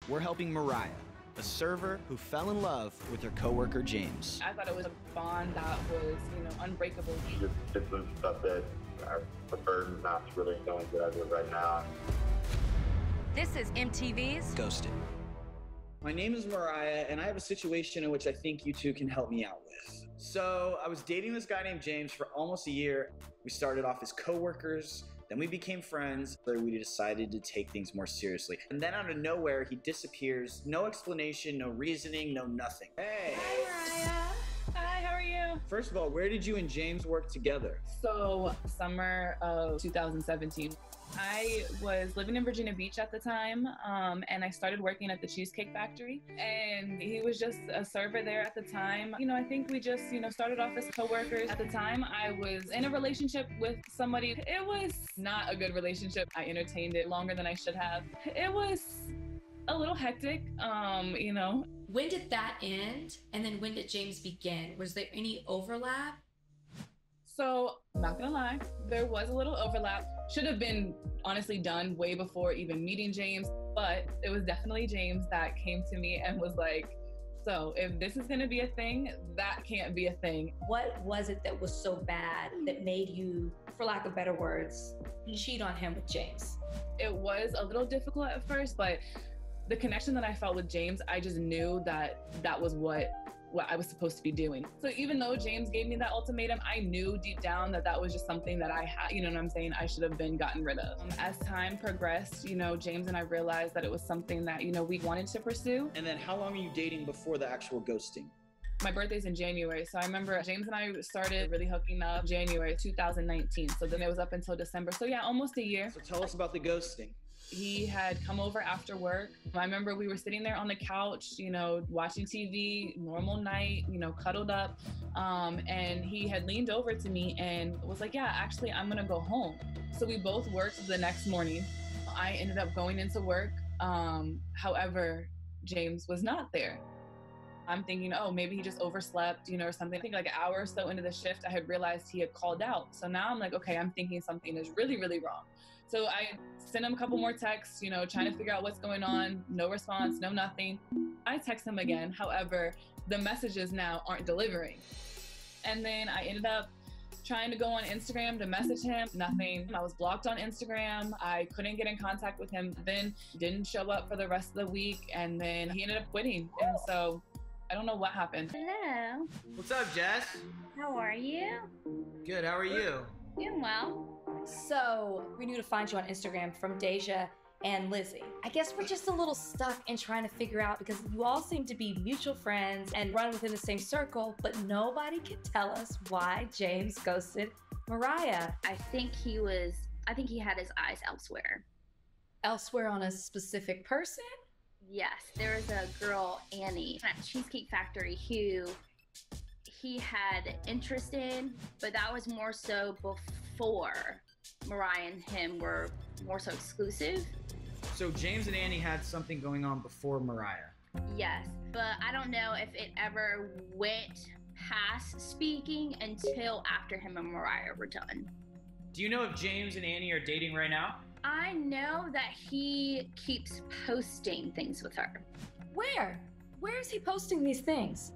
we're helping Mariah, a server who fell in love with her coworker James. I thought it was a bond that was, unbreakable. She just did some stuff that I prefer not to really go into as of right now. This is MTV's Ghosted. My name is Mariah, and I have a situation in which I think you two can help me out with. So I was dating this guy named James for almost a year. We started off as coworkers, then we became friends. We decided to take things more seriously. And then out of nowhere, he disappears. No explanation, no reasoning, no nothing. Hey! Hi, Mariah. Hi, how are you? First of all, where did you and James work together? So, summer of 2017. I was living in Virginia Beach at the time, and I started working at the Cheesecake Factory, and he was just a server there at the time. I think we just, started off as coworkers. At the time, I was in a relationship with somebody. It was not a good relationship. I entertained it longer than I should have. It was a little hectic, When did that end? And then when did James begin? Was there any overlap? So, not gonna lie, there was a little overlap. Should have been honestly done way before even meeting James, but it was definitely James that came to me and was like, so if this is gonna be a thing, that can't be a thing. What was it that was so bad that made you, for lack of better words, cheat on him with James? It was a little difficult at first, but the connection that I felt with James, I just knew that was what I was supposed to be doing. So even though James gave me that ultimatum, I knew deep down that was just something that I had, I should have been gotten rid of. As time progressed, James and I realized that it was something that, we wanted to pursue. And then how long are you dating before the actual ghosting? My birthday's in January, so I remember James and I started really hooking up January 2019. So then it was up until December. So yeah, almost a year. So tell us about the ghosting. He had come over after work. I remember we were sitting there on the couch, watching TV, normal night, cuddled up. And he had leaned over to me and was like, yeah, actually, I'm gonna go home. So we both worked the next morning. I ended up going into work. However, James was not there. I'm thinking, oh, maybe he just overslept, or something. I think like an hour or so into the shift, I had realized he had called out. So now I'm like, okay, I'm thinking something is really, really wrong. So I sent him a couple more texts, trying to figure out what's going on. No response, no nothing. I text him again. However, the messages now aren't delivering. And then I ended up trying to go on Instagram to message him, nothing. I was blocked on Instagram. I couldn't get in contact with him. Then didn't show up for the rest of the week. And then he ended up quitting. And so I don't know what happened. Hello. What's up, Jess? How are you? Good, how are you? Doing well. So we knew to find you on Instagram from Deja and Lizzie. I guess we're just a little stuck in trying to figure out, because you all seem to be mutual friends and run within the same circle, but nobody can tell us why James ghosted Mariah. I think he had his eyes elsewhere. Elsewhere on a specific person? Yes, there was a girl, Annie, at Cheesecake Factory who he had interest in, but that was more so before Mariah and him were more so exclusive. So James and Annie had something going on before Mariah? Yes, but I don't know if it ever went past speaking until after him and Mariah were done. Do you know if James and Annie are dating right now? I know that he keeps posting things with her. Where? Where is he posting these things?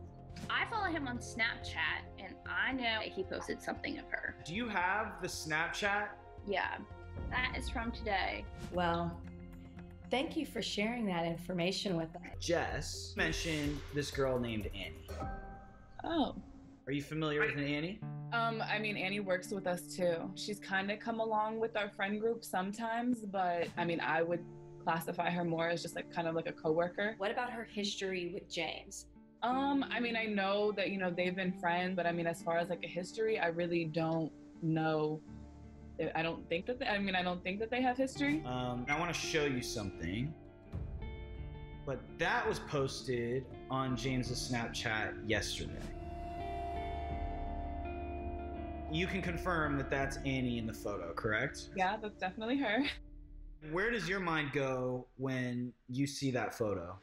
I follow him on Snapchat, and I know that he posted something of her. Do you have the Snapchat? Yeah, that is from today. Well, thank you for sharing that information with us. Jess mentioned this girl named Annie. Oh. Are you familiar with an Annie? Annie works with us too. She's kind of come along with our friend group sometimes, but I would classify her more as just kind of like a coworker. What about her history with James? I know that, they've been friends, but as far as a history, I really don't know. I don't think that they have history. I want to show you something, but that was posted on James's Snapchat yesterday. You can confirm that that's Annie in the photo, correct? Yeah, that's definitely her. Where does your mind go when you see that photo?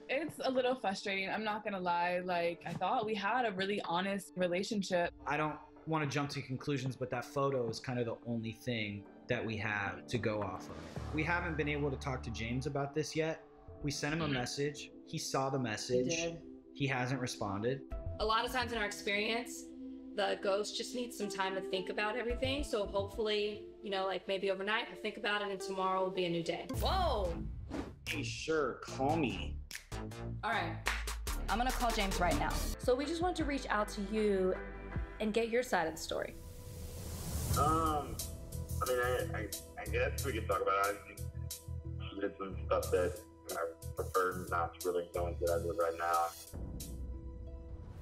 It's a little frustrating. I'm not gonna lie. I thought we had a really honest relationship. I don't want to jump to conclusions, but that photo is kind of the only thing that we have to go off of. We haven't been able to talk to James about this yet, We sent him a message. He saw the message. He did. He hasn't responded. A lot of times in our experience, the ghost just needs some time to think about everything. So hopefully, you know, like maybe overnight, he'll think about it and tomorrow will be a new day. Whoa. Hey, sure, call me. All right. I'm gonna call James right now. So we just wanted to reach out to you and get your side of the story. I mean, I guess we could talk about it. I think she did some stuff that I prefer not to really go into as of right now.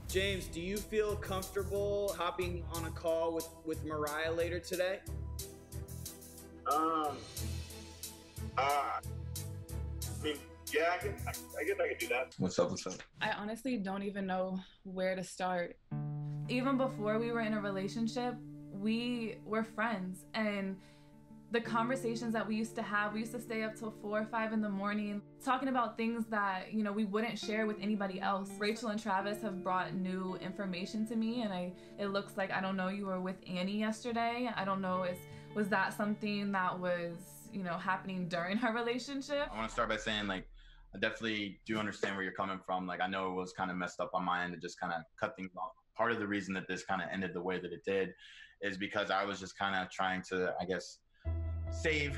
James, do you feel comfortable hopping on a call with Mariah later today? I mean, yeah, I guess I could do that. What's up? What's up? I honestly don't even know where to start. Even before we were in a relationship, we were friends, and the conversations that we used to stay up till 4 or 5 in the morning talking about things that, you know, we wouldn't share with anybody else. Rachel and Travis have brought new information to me, and it looks like, I don't know, you were with Annie yesterday. I don't know, was that something that was, you know, happening during our relationship? I want to start by saying, like, I definitely do understand where you're coming from. Like, I know it was kind of messed up on my end to just kind of cut things off. Part of the reason that this kind of ended the way that it did is because I was just kind of trying to, I guess, save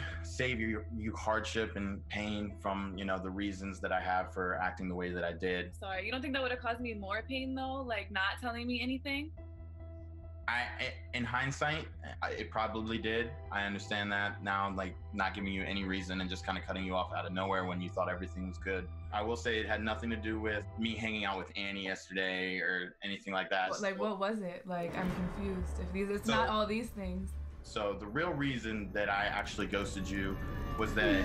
you hardship and pain from, you know, the reasons that I have for acting the way that I did. Sorry, you don't think that would have caused me more pain though? Like not telling me anything? In hindsight, it probably did. I understand that now, like not giving you any reason and just kind of cutting you off out of nowhere when you thought everything was good. I will say it had nothing to do with me hanging out with Annie yesterday or anything like that. Like, what was it? Like, I'm confused. It's not all these things. So the real reason that I actually ghosted you was that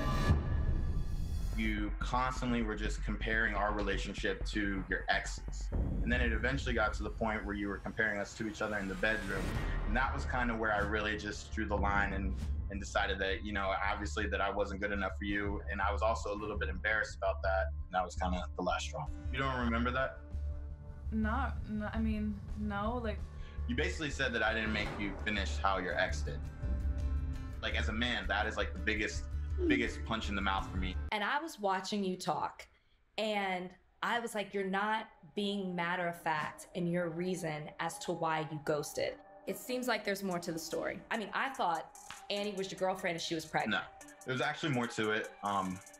you constantly were just comparing our relationship to your exes. And then it eventually got to the point where you were comparing us to each other in the bedroom. And that was kind of where I really just drew the line and decided that, you know, obviously that I wasn't good enough for you. And I was also a little bit embarrassed about that. And that was kind of the last straw. You don't remember that? No, I mean, no, like. You basically said that I didn't make you finish how your ex did. Like as a man, that is like the biggest punch in the mouth for me. And I was watching you talk, and I was like, you're not being matter of fact in your reason as to why you ghosted. It seems like there's more to the story. I mean, I thought Annie was your girlfriend and she was pregnant. No, there's actually more to it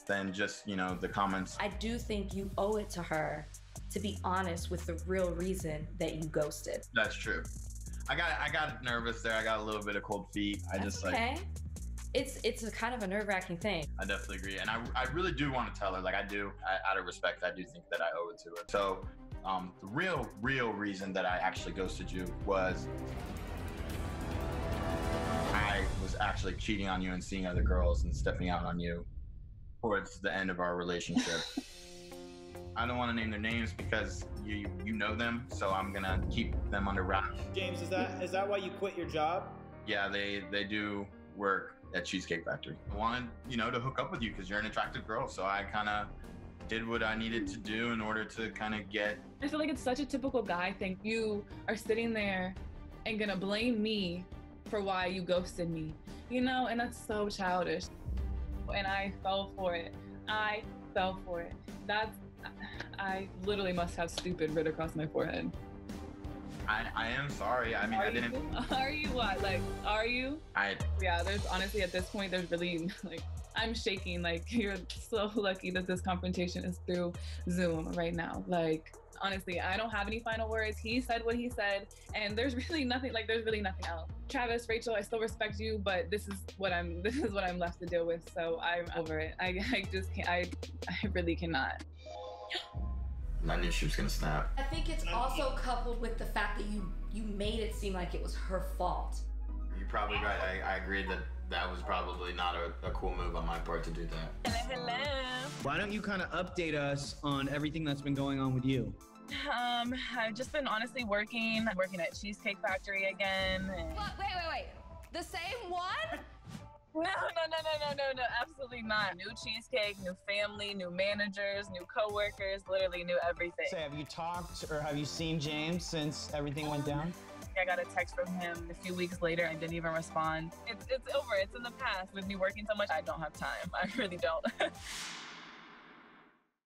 than just, you know, the comments. I do think you owe it to her to be honest with the real reason that you ghosted. That's true. I got nervous there. I got a little bit of cold feet. That's okay. It's a kind of a nerve-wracking thing. I definitely agree. And I really do want to tell her, like I do, out of respect, I do think that I owe it to her. So the real reason that I actually ghosted you was I was actually cheating on you and seeing other girls and stepping out on you towards the end of our relationship. I don't want to name their names because you know them, so I'm gonna keep them under wraps. James, is that why you quit your job? Yeah, they do work at Cheesecake Factory. I wanted, you know, to hook up with you because you're an attractive girl, so I kind of did what I needed to do in order to kind of get. I feel like it's such a typical guy thing. You are sitting there and gonna blame me for why you ghosted me, you know, and that's so childish. And I fell for it. I literally must have stupid writ across my forehead. I am sorry. I mean, I didn't. Are you what? Like, are you? Yeah, there's honestly at this point, there's really like, I'm shaking. Like, you're so lucky that this confrontation is through Zoom right now. Like, honestly, I don't have any final words. He said what he said, and there's really nothing else. Travis, Rachel, I still respect you, but this is what I'm left to deal with. So I'm over it. I just can't. I really cannot. I knew she was gonna snap. I think it's also coupled with the fact that you made it seem like it was her fault. You're probably right. I agree that was probably not a cool move on my part to do that. Hello. Why don't you kind of update us on everything that's been going on with you? I've just been honestly working at Cheesecake Factory again. What? Wait. The same one? No, absolutely not. New cheesecake, new family, new managers, new coworkers, literally new everything. So have you talked or have you seen James since everything went down? I got a text from him a few weeks later and didn't even respond. It's over, it's in the past. With me working so much, I don't have time. I really don't.